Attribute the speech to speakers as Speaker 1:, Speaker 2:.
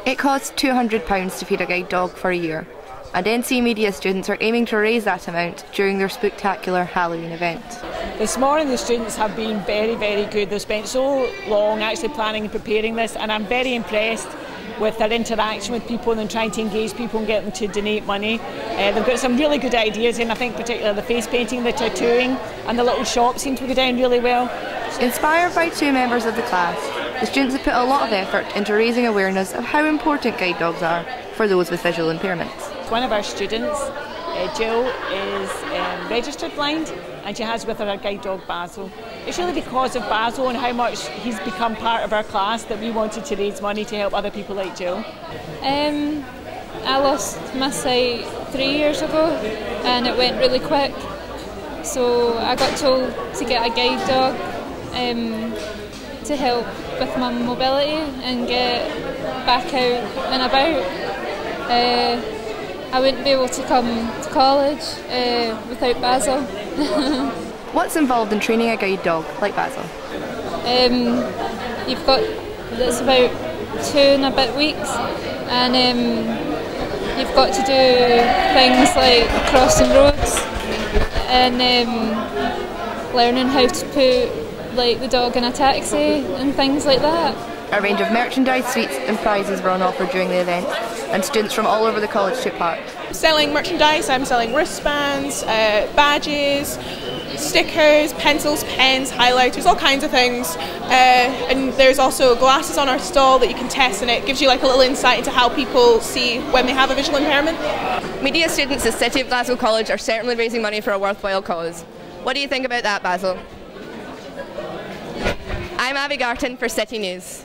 Speaker 1: It costs £200 to feed a guide dog for a year, and NC Media students are aiming to raise that amount during their spectacular Halloween event.
Speaker 2: This morning the students have been very, very good. They've spent so long actually planning and preparing this, and I'm very impressed with their interaction with people and trying to engage people and get them to donate money. They've got some really good ideas in, I think particularly the face painting, the tattooing and the little shop seem to go down really well.
Speaker 1: Inspired by two members of the class, the students have put a lot of effort into raising awareness of how important guide dogs are for those with visual impairments.
Speaker 2: One of our students, Jill, is registered blind, and she has with her a guide dog, Basil. It's really because of Basil and how much he's become part of our class that we wanted to raise money to help other people like Jill.
Speaker 3: I lost my sight 3 years ago and it went really quick, so I got told to get a guide dog to help with my mobility and get back out and about. I wouldn't be able to come to college without Basil.
Speaker 1: What's involved in training a guide dog like Basil?
Speaker 3: It's about 2 and a bit weeks, and you've got to do things like crossing roads and learning how to put the dog in a taxi and things like that.
Speaker 1: A range of merchandise, sweets and prizes were on offer during the event, and students from all over the college took part.
Speaker 4: Selling merchandise, I'm selling wristbands, badges, stickers, pencils, pens, highlighters, all kinds of things. And there's also glasses on our stall that you can test, and it gives you like a little insight into how people see when they have a visual impairment.
Speaker 1: Media students at City of Glasgow College are certainly raising money for a worthwhile cause. What do you think about that, Basil? I'm Abby Garton for City News.